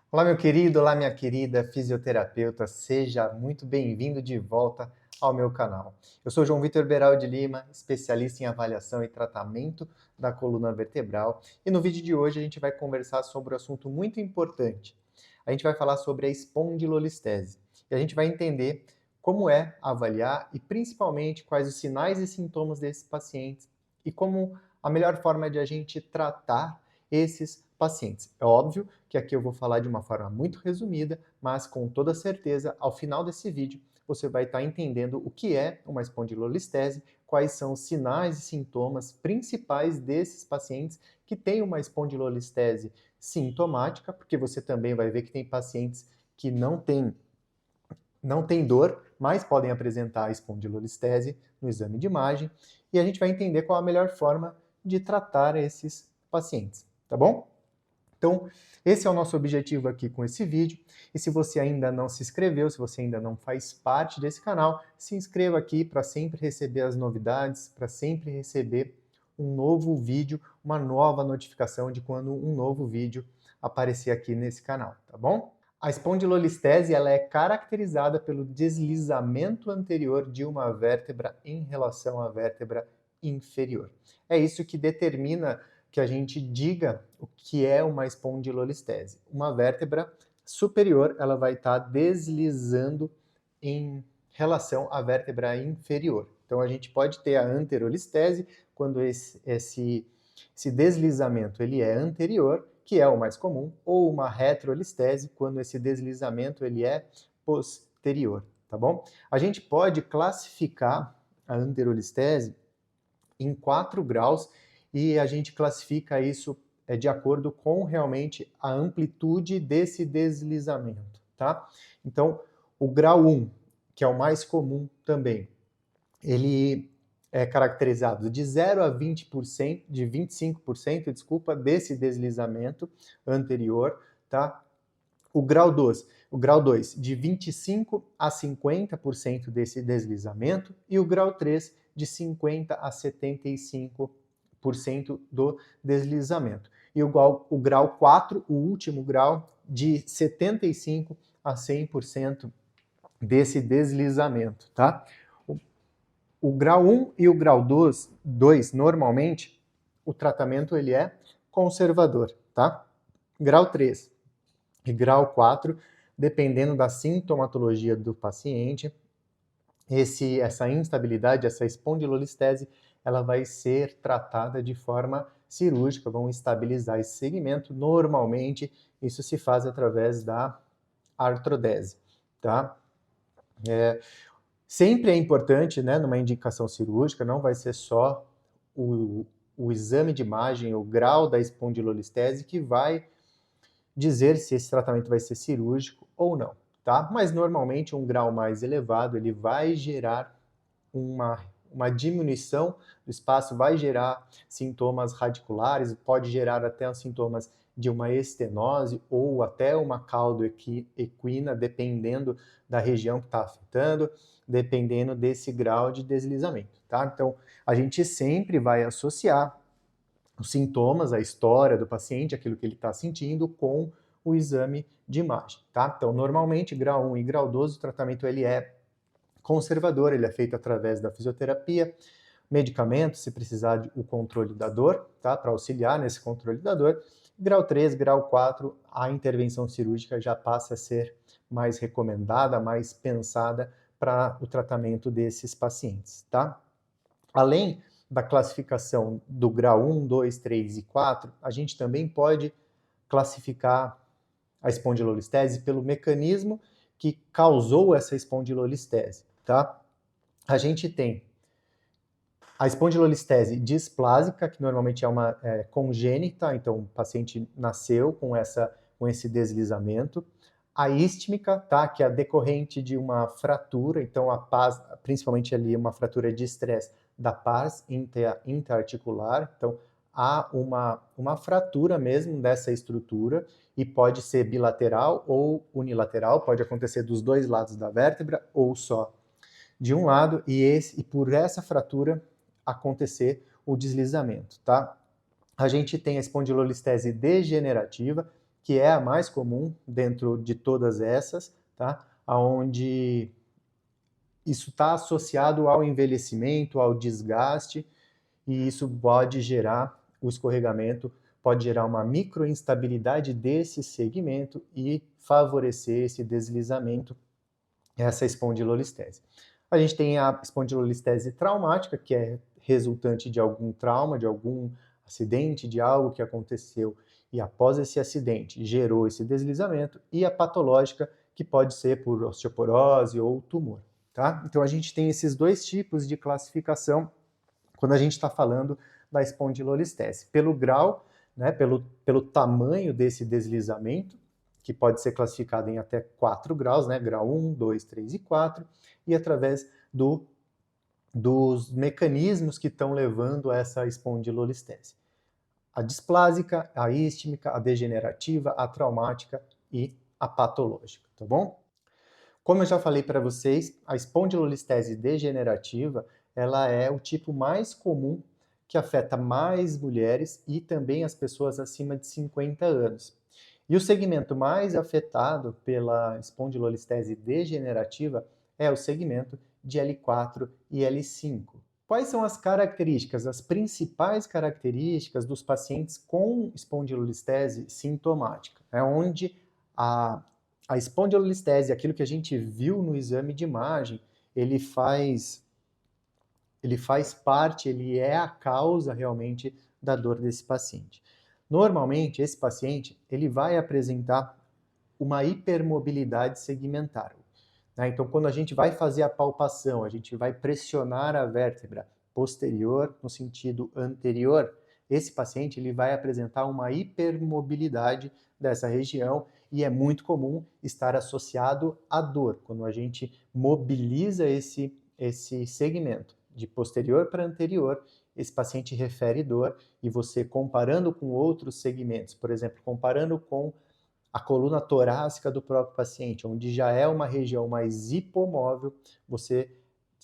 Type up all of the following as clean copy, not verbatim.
Olá, meu querido, olá, minha querida fisioterapeuta, seja muito bem-vindo de volta ao meu canal. Eu sou João Vitor Beraldi Lima, especialista em avaliação e tratamento da coluna vertebral, e no vídeo de hoje a gente vai conversar sobre um assunto muito importante. A gente vai falar sobre a espondilolistese, e a gente vai entender como é avaliar e principalmente quais os sinais e sintomas desses pacientes e como a melhor forma de a gente tratar esses pacientes. É óbvio que aqui eu vou falar de uma forma muito resumida, mas com toda certeza, ao final desse vídeo, você vai estar entendendo o que é uma espondilolistese, quais são os sinais e sintomas principais desses pacientes que têm uma espondilolistese sintomática, porque você também vai ver que tem pacientes que não têm dor, mas podem apresentar espondilolistese no exame de imagem, e a gente vai entender qual a melhor forma de tratar esses pacientes, tá bom? Então, esse é o nosso objetivo aqui com esse vídeo. E se você ainda não se inscreveu, se você ainda não faz parte desse canal, se inscreva aqui para sempre receber as novidades, para sempre receber um novo vídeo, uma nova notificação de quando um novo vídeo aparecer aqui nesse canal, tá bom? A espondilolistese ela é caracterizada pelo deslizamento anterior de uma vértebra em relação à vértebra inferior. É isso que determina que a gente diga o que é uma espondilolistese. Uma vértebra superior, ela vai estar deslizando em relação à vértebra inferior. Então a gente pode ter a anterolistese quando esse deslizamento ele é anterior, que é o mais comum, ou uma retrolistese quando esse deslizamento ele é posterior, tá bom? A gente pode classificar a anterolistese em 4 graus e a gente classifica isso de acordo com realmente a amplitude desse deslizamento, tá? Então, o grau 1, que é o mais comum também, ele é caracterizado de 0 a 20%, de 25%, desculpa, desse deslizamento anterior, tá? O grau 2, de 25 a 50% desse deslizamento, e o grau 3, de 50 a 75% do deslizamento. E o grau 4, o último grau, de 75 a 100% desse deslizamento, tá? O grau 1 e o grau 2, normalmente, o tratamento ele é conservador, tá? Grau 3 e grau 4, dependendo da sintomatologia do paciente, essa instabilidade, essa espondilolistese, ela vai ser tratada de forma cirúrgica, vão estabilizar esse segmento. Normalmente, isso se faz através da artrodese, tá? Sempre é importante, né, numa indicação cirúrgica, não vai ser só o exame de imagem, o grau da espondilolistese que vai dizer se esse tratamento vai ser cirúrgico ou não, tá? Mas normalmente um grau mais elevado, ele vai gerar uma diminuição do espaço, vai gerar sintomas radiculares, pode gerar até os sintomas de uma estenose ou até uma caudo-equina, dependendo da região que está afetando, dependendo desse grau de deslizamento, tá? Então, a gente sempre vai associar os sintomas, a história do paciente, aquilo que ele está sentindo, com o exame de imagem, tá? Então, normalmente, grau 1 e grau 2, o tratamento ele é conservador, ele é feito através da fisioterapia, medicamentos, se precisar o controle da dor, tá? Para auxiliar nesse controle da dor. Grau 3, grau 4, a intervenção cirúrgica já passa a ser mais recomendada, mais pensada para o tratamento desses pacientes, tá? Além da classificação do grau 1, 2, 3 e 4, a gente também pode classificar a espondilolistese pelo mecanismo que causou essa espondilolistese, tá? A gente tem a espondilolistese displásica, que normalmente é uma congênita, então o paciente nasceu com esse deslizamento. A ístmica, tá? Que é decorrente de uma fratura, então a paz, principalmente ali uma fratura de estresse da paz interarticular, então há uma fratura mesmo dessa estrutura e pode ser bilateral ou unilateral, pode acontecer dos dois lados da vértebra ou só de um lado e por essa fratura acontecer o deslizamento, tá? A gente tem a espondilolistese degenerativa, que é a mais comum dentro de todas essas, tá? Onde isso está associado ao envelhecimento, ao desgaste, e isso pode gerar o escorregamento, pode gerar uma microinstabilidade desse segmento e favorecer esse deslizamento, essa espondilolistese. A gente tem a espondilolistese traumática, que é resultante de algum trauma, de algum acidente, de algo que aconteceu e após esse acidente gerou esse deslizamento, e a patológica, que pode ser por osteoporose ou tumor. Tá? Então a gente tem esses dois tipos de classificação quando a gente está falando da espondilolistese. Pelo grau, né, pelo tamanho desse deslizamento, que pode ser classificado em até 4 graus, né, grau 1, 2, 3 e 4, e através dos mecanismos que estão levando a essa espondilolistese. A displásica, a ístmica, a degenerativa, a traumática e a patológica, tá bom? Como eu já falei para vocês, a espondilolistese degenerativa, ela é o tipo mais comum que afeta mais mulheres e também as pessoas acima de 50 anos. E o segmento mais afetado pela espondilolistese degenerativa é o segmento de L4 e L5. Quais são as características, as principais características dos pacientes com espondilolistese sintomática? É onde a espondilolistese, aquilo que a gente viu no exame de imagem, ele faz parte, ele é a causa realmente da dor desse paciente. Normalmente, esse paciente ele vai apresentar uma hipermobilidade segmentar. Né? Então, quando a gente vai fazer a palpação, a gente vai pressionar a vértebra posterior no sentido anterior, esse paciente ele vai apresentar uma hipermobilidade dessa região e é muito comum estar associado à dor, quando a gente mobiliza esse segmento de posterior para anterior, esse paciente refere dor, e você comparando com outros segmentos, por exemplo, comparando com a coluna torácica do próprio paciente, onde já é uma região mais hipomóvel, você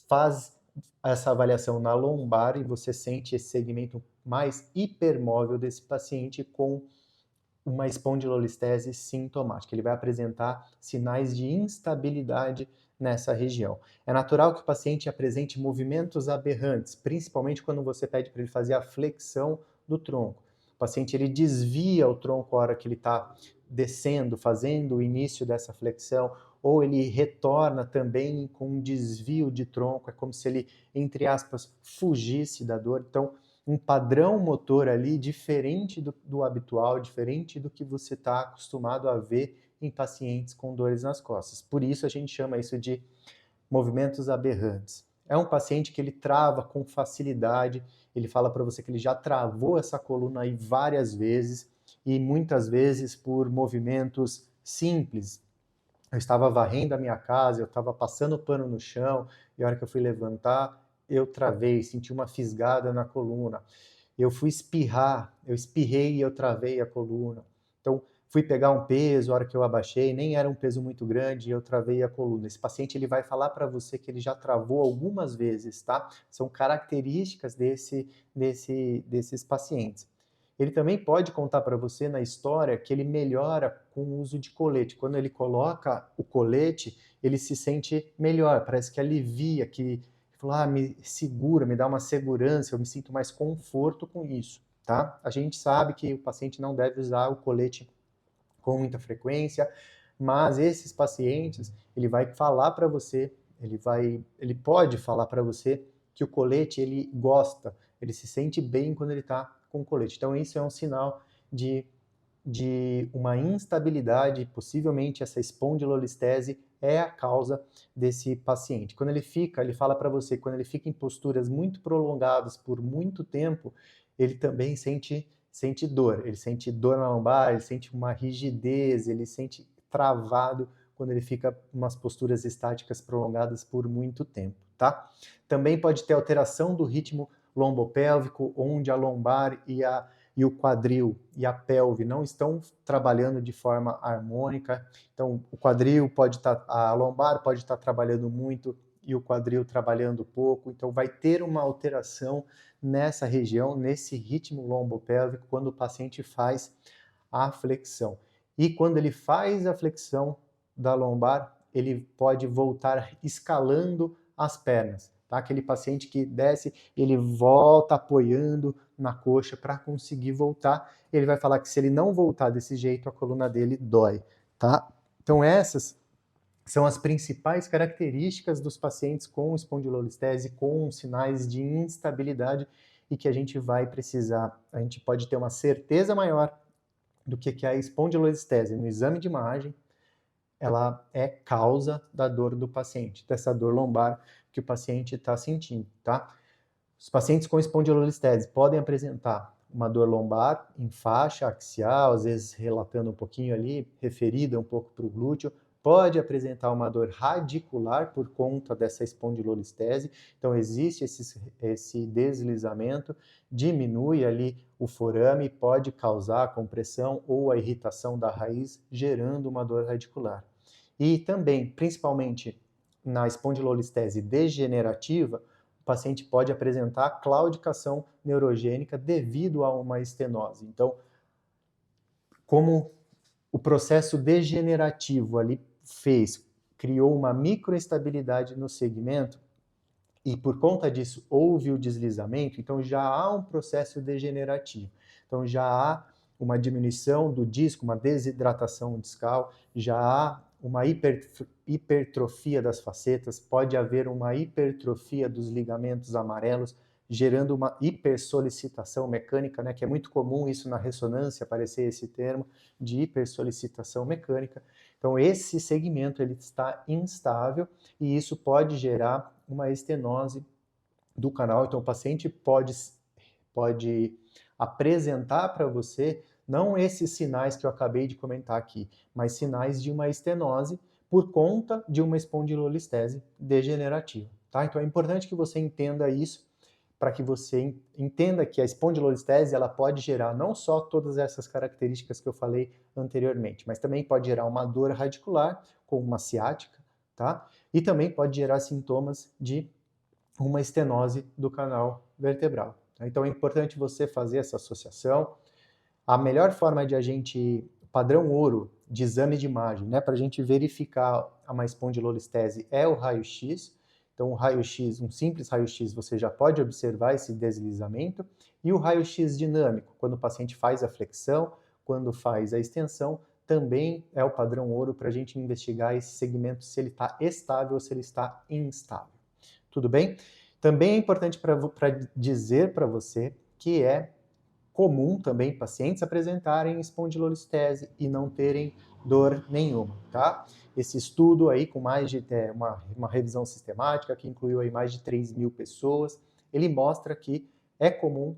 faz essa avaliação na lombar e você sente esse segmento mais hipermóvel desse paciente com uma espondilolistese sintomática. Ele vai apresentar sinais de instabilidade nessa região. É natural que o paciente apresente movimentos aberrantes, principalmente quando você pede para ele fazer a flexão do tronco. O paciente ele desvia o tronco a hora que ele está descendo, fazendo o início dessa flexão, ou ele retorna também com um desvio de tronco, é como se ele, entre aspas, fugisse da dor. Então, um padrão motor ali diferente do habitual, diferente do que você está acostumado a ver em pacientes com dores nas costas. Por isso a gente chama isso de movimentos aberrantes. É um paciente que ele trava com facilidade, ele fala para você que ele já travou essa coluna aí várias vezes, e muitas vezes por movimentos simples. Eu estava varrendo a minha casa, eu estava passando pano no chão, e a hora que eu fui levantar, eu travei, senti uma fisgada na coluna. Eu fui espirrar, eu espirrei e eu travei a coluna. Então, fui pegar um peso, a hora que eu abaixei, nem era um peso muito grande, e eu travei a coluna. Esse paciente ele vai falar para você que ele já travou algumas vezes, tá? São características desses pacientes. Ele também pode contar para você na história que ele melhora com o uso de colete. Quando ele coloca o colete, ele se sente melhor, parece que alivia, que me segura, me dá uma segurança, eu me sinto mais conforto com isso, tá? A gente sabe que o paciente não deve usar o colete com muita frequência, mas esses pacientes, ele vai falar para você, ele pode falar para você que o colete ele gosta, ele se sente bem quando ele está com o colete. Então isso é um sinal de uma instabilidade, possivelmente essa espondilolistese é a causa desse paciente. Quando ele fala para você, quando ele fica em posturas muito prolongadas por muito tempo, ele também sente dor. Ele sente dor na lombar, ele sente uma rigidez, ele sente travado quando ele fica em umas posturas estáticas prolongadas por muito tempo, tá? Também pode ter alteração do ritmo lombopélvico, onde a lombar e o quadril e a pelve não estão trabalhando de forma harmônica. Então, o quadril pode estar, a lombar pode estar trabalhando muito e o quadril trabalhando pouco. Então, vai ter uma alteração nessa região, nesse ritmo lombopélvico, quando o paciente faz a flexão. e quando ele faz a flexão da lombar, ele pode voltar escalando as pernas. Tá? Aquele paciente que desce, ele volta apoiando na coxa para conseguir voltar. Ele vai falar que se ele não voltar desse jeito, a coluna dele dói. Tá? Então essas são as principais características dos pacientes com espondilolistese, com sinais de instabilidade e que a gente vai precisar, a gente pode ter uma certeza maior do que a espondilolistese no exame de imagem, ela é causa da dor do paciente, dessa dor lombar que o paciente está sentindo, tá? Os pacientes com espondilolistese podem apresentar uma dor lombar em faixa axial, às vezes relatando um pouquinho ali, referida um pouco para o glúteo, pode apresentar uma dor radicular por conta dessa espondilolistese, então existe esse deslizamento, diminui ali o forame, pode causar a compressão ou a irritação da raiz, gerando uma dor radicular. E também, principalmente na espondilolistese degenerativa, o paciente pode apresentar claudicação neurogênica devido a uma estenose. Então, como o processo degenerativo ali criou uma microinstabilidade no segmento, e por conta disso houve o deslizamento, então já há um processo degenerativo. Então já há uma diminuição do disco, uma desidratação discal, já há uma hipertrofia das facetas, pode haver uma hipertrofia dos ligamentos amarelos, gerando uma hipersolicitação mecânica, né, que é muito comum isso na ressonância, aparecer esse termo de hipersolicitação mecânica. Então esse segmento ele está instável e isso pode gerar uma estenose do canal. Então o paciente pode apresentar para você não esses sinais que eu acabei de comentar aqui, mas sinais de uma estenose por conta de uma espondilolistese degenerativa. Tá? Então é importante que você entenda isso, para que você entenda que a espondilolistese ela pode gerar não só todas essas características que eu falei anteriormente, mas também pode gerar uma dor radicular, como uma ciática, tá? E também pode gerar sintomas de uma estenose do canal vertebral. Então é importante você fazer essa associação. A melhor forma de a gente, padrão ouro de exame de imagem, né, para a gente verificar uma espondilolistese é o raio-x. Então o raio-x, um simples raio-x, você já pode observar esse deslizamento. E o raio-x dinâmico, quando o paciente faz a flexão, quando faz a extensão, também é o padrão ouro para a gente investigar esse segmento, se ele está estável ou se ele está instável. Tudo bem? Também é importante para dizer para você que é comum também pacientes apresentarem espondilolistese e não terem dor nenhuma, tá? Esse estudo aí com mais de uma revisão sistemática que incluiu aí mais de 3.000 pessoas, ele mostra que é comum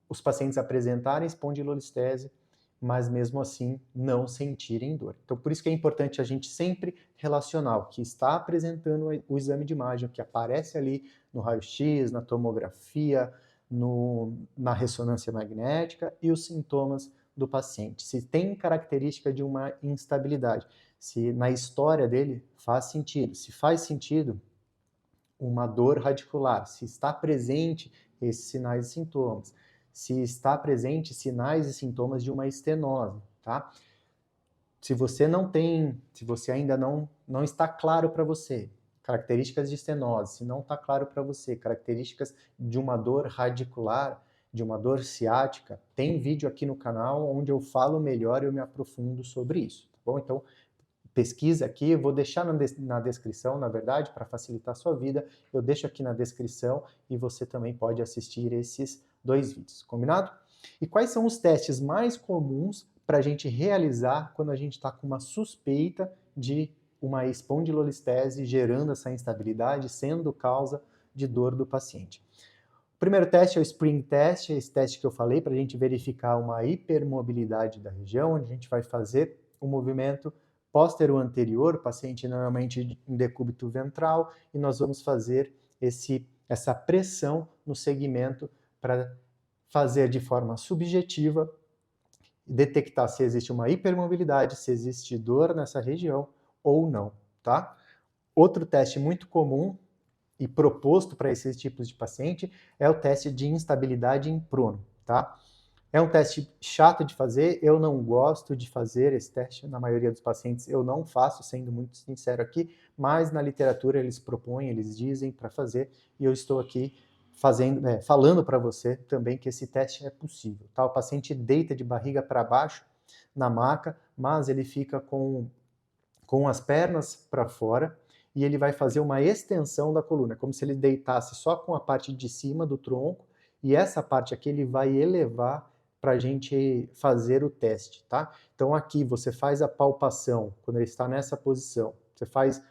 os pacientes apresentarem espondilolistese, mas mesmo assim não sentirem dor. Então por isso que é importante a gente sempre relacionar o que está apresentando o exame de imagem, o que aparece ali no raio-x, na tomografia, na ressonância magnética e os sintomas do paciente. Se tem característica de uma instabilidade, se na história dele faz sentido. Se faz sentido, uma dor radicular, se está presente esses sinais e sintomas, se está presente sinais e sintomas de uma estenose, tá? Se você não tem, se você ainda não está claro para você, características de estenose, se não está claro para você, características de uma dor radicular, de uma dor ciática, tem vídeo aqui no canal onde eu falo melhor e eu me aprofundo sobre isso, tá bom? Então, pesquisa aqui, eu vou deixar na descrição, na verdade, para facilitar a sua vida, eu deixo aqui na descrição e você também pode assistir esses 2 vídeos, combinado? E quais são os testes mais comuns para a gente realizar quando a gente está com uma suspeita de uma espondilolistese gerando essa instabilidade, sendo causa de dor do paciente? O primeiro teste é o Spring Test, esse teste que eu falei, para a gente verificar uma hipermobilidade da região, onde a gente vai fazer o movimento póstero anterior, o paciente normalmente em decúbito ventral, e nós vamos fazer essa pressão no segmento para fazer de forma subjetiva, detectar se existe uma hipermobilidade, se existe dor nessa região ou não, tá? Outro teste muito comum e proposto para esses tipos de paciente é o teste de instabilidade em prono, tá? É um teste chato de fazer, eu não gosto de fazer esse teste, na maioria dos pacientes eu não faço, sendo muito sincero aqui, mas na literatura eles propõem, eles dizem para fazer, e eu estou aqui falando para você também que esse teste é possível. Tá? O paciente deita de barriga para baixo na maca, mas ele fica com as pernas para fora, e ele vai fazer uma extensão da coluna, como se ele deitasse só com a parte de cima do tronco, e essa parte aqui ele vai elevar para a gente fazer o teste, tá? Então aqui você faz a palpação, quando ele está nessa posição, você faz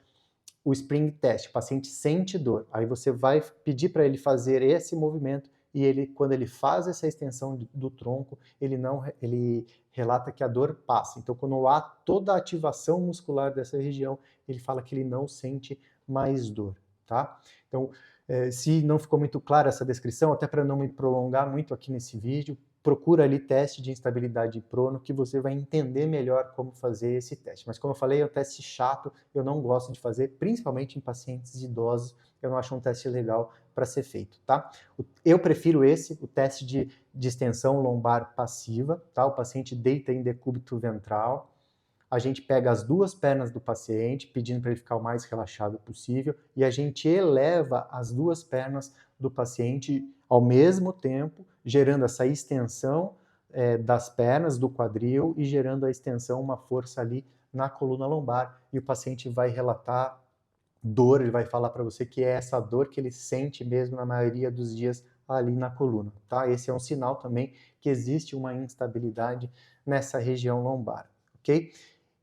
o spring test, o paciente sente dor, aí você vai pedir para ele fazer esse movimento, e ele, quando ele faz essa extensão do tronco, ele relata que a dor passa. Então, quando há toda a ativação muscular dessa região, ele fala que ele não sente mais dor, tá? Então, se não ficou muito clara essa descrição, até para não me prolongar muito aqui nesse vídeo, procura ali teste de instabilidade prono, que você vai entender melhor como fazer esse teste. Mas como eu falei, é um teste chato, eu não gosto de fazer, principalmente em pacientes idosos, eu não acho um teste legal para ser feito, tá? Eu prefiro o teste de extensão lombar passiva, tá? O paciente deita em decúbito ventral, a gente pega as duas pernas do paciente, pedindo para ele ficar o mais relaxado possível, e a gente eleva as duas pernas do paciente ao mesmo tempo, gerando essa extensão das pernas, do quadril, e gerando a extensão, uma força ali na coluna lombar, e o paciente vai relatar dor, ele vai falar para você que é essa dor que ele sente mesmo na maioria dos dias ali na coluna, tá? Esse é um sinal também que existe uma instabilidade nessa região lombar, ok?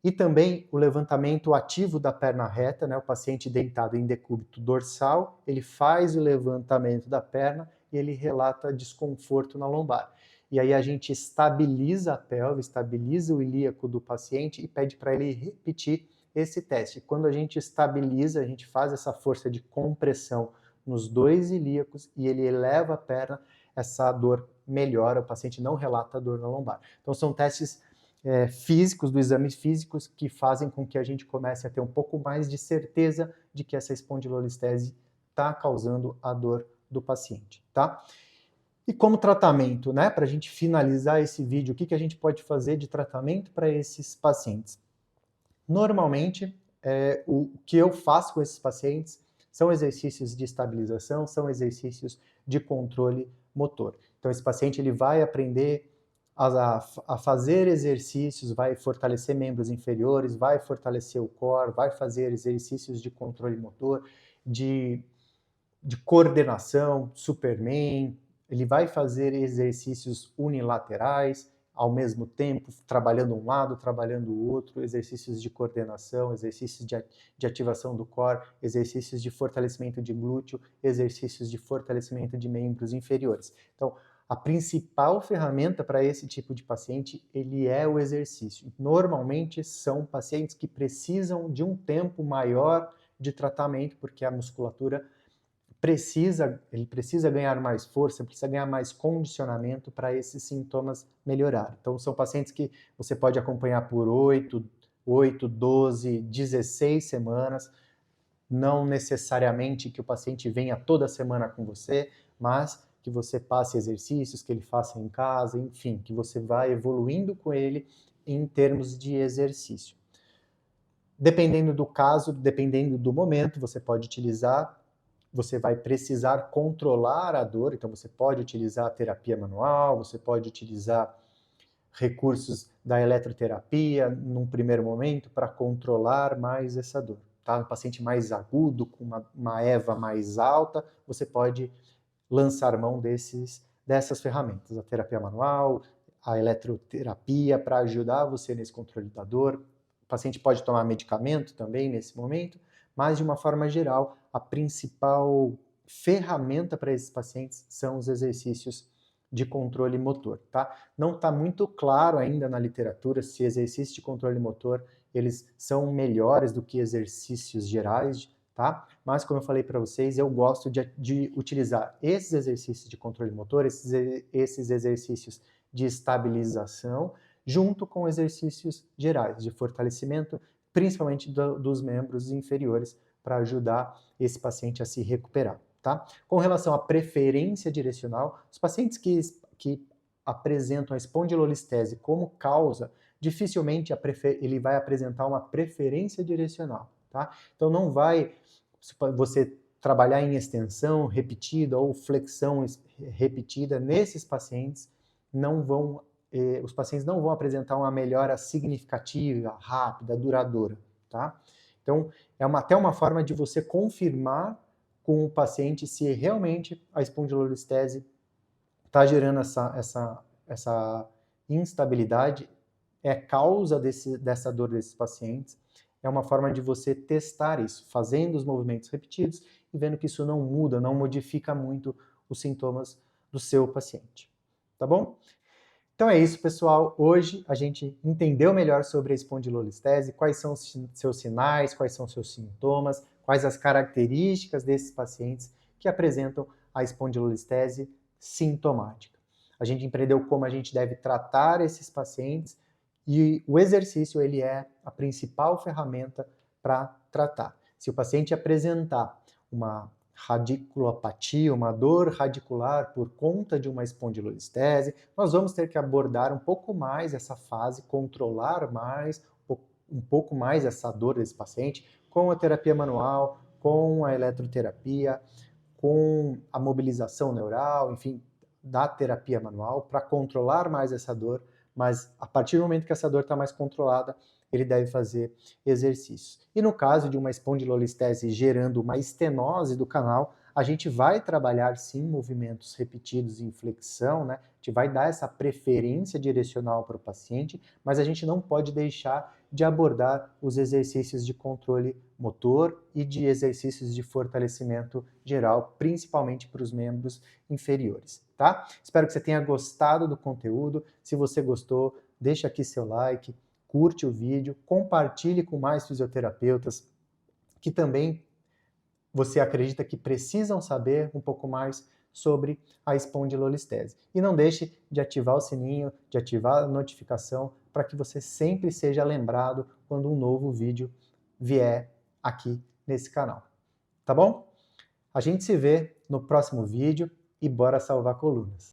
E também o levantamento ativo da perna reta, né? O paciente deitado em decúbito dorsal, ele faz o levantamento da perna e ele relata desconforto na lombar. E aí a gente estabiliza a pelve, estabiliza o ilíaco do paciente e pede para ele repetir esse teste. Quando a gente estabiliza, a gente faz essa força de compressão nos dois ilíacos e ele eleva a perna, essa dor melhora, o paciente não relata dor na lombar. Então são testes físicos, do exame físicos, que fazem com que a gente comece a ter um pouco mais de certeza de que essa espondilolistese está causando a dor do paciente, tá? E como tratamento, né, para a gente finalizar esse vídeo, o que a gente pode fazer de tratamento para esses pacientes? Normalmente, o que eu faço com esses pacientes são exercícios de estabilização, são exercícios de controle motor. Então, esse paciente ele vai aprender a fazer exercícios, vai fortalecer membros inferiores, vai fortalecer o core, vai fazer exercícios de controle motor, de coordenação, Superman, ele vai fazer exercícios unilaterais, ao mesmo tempo, trabalhando um lado, trabalhando o outro, exercícios de coordenação, exercícios de ativação do core, exercícios de fortalecimento de glúteo, exercícios de fortalecimento de membros inferiores. Então, a principal ferramenta para esse tipo de paciente, ele é o exercício. Normalmente são pacientes que precisam de um tempo maior de tratamento, porque a musculatura ele precisa ganhar mais força, precisa ganhar mais condicionamento para esses sintomas melhorarem. Então, são pacientes que você pode acompanhar por 8, 12, 16 semanas, não necessariamente que o paciente venha toda semana com você, mas que você passe exercícios, que ele faça em casa, enfim, que você vá evoluindo com ele em termos de exercício. Dependendo do caso, dependendo do momento, você vai precisar controlar a dor, então você pode utilizar a terapia manual, você pode utilizar recursos da eletroterapia num primeiro momento para controlar mais essa dor. Tá? Um paciente mais agudo, com uma EVA mais alta, você pode lançar mão dessas ferramentas, a terapia manual, a eletroterapia para ajudar você nesse controle da dor. O paciente pode tomar medicamento também nesse momento, mas de uma forma geral, a principal ferramenta para esses pacientes são os exercícios de controle motor, tá? Não está muito claro ainda na literatura se exercícios de controle motor eles são melhores do que exercícios gerais, tá? Mas como eu falei para vocês, eu gosto de utilizar esses exercícios de controle motor, esses exercícios de estabilização, junto com exercícios gerais de fortalecimento, principalmente dos membros inferiores, para ajudar esse paciente a se recuperar, tá? Com relação à preferência direcional, os pacientes que apresentam a espondilolistese como causa, dificilmente ele vai apresentar uma preferência direcional, tá? Então não vai você trabalhar em extensão repetida ou flexão repetida nesses pacientes, os pacientes não vão apresentar uma melhora significativa, rápida, duradoura, tá? Então, até uma forma de você confirmar com o paciente se realmente a espondilolistese está gerando essa instabilidade, é causa dessa dor desses pacientes. É uma forma de você testar isso, fazendo os movimentos repetidos e vendo que isso não muda, não modifica muito os sintomas do seu paciente. Tá bom? Então é isso, pessoal. Hoje a gente entendeu melhor sobre a espondilolistese, quais são os seus sinais, quais são os seus sintomas, quais as características desses pacientes que apresentam a espondilolistese sintomática. A gente aprendeu como a gente deve tratar esses pacientes e o exercício ele é a principal ferramenta para tratar. Se o paciente apresentar uma radiculopatia, uma dor radicular por conta de uma espondilolistese, nós vamos ter que abordar um pouco mais essa fase, controlar mais, um pouco mais essa dor desse paciente com a terapia manual, com a eletroterapia, com a mobilização neural, enfim, da terapia manual para controlar mais essa dor, mas a partir do momento que essa dor está mais controlada, ele deve fazer exercícios. E no caso de uma espondilolistese gerando uma estenose do canal, a gente vai trabalhar sim movimentos repetidos em flexão, né? A gente vai dar essa preferência direcional para o paciente, mas a gente não pode deixar de abordar os exercícios de controle motor e de exercícios de fortalecimento geral, principalmente para os membros inferiores, tá? Espero que você tenha gostado do conteúdo. Se você gostou, deixa aqui seu like, curte o vídeo, compartilhe com mais fisioterapeutas que também você acredita que precisam saber um pouco mais sobre a espondilolistese. E não deixe de ativar o sininho, de ativar a notificação para que você sempre seja lembrado quando um novo vídeo vier aqui nesse canal. Tá bom? A gente se vê no próximo vídeo e bora salvar colunas!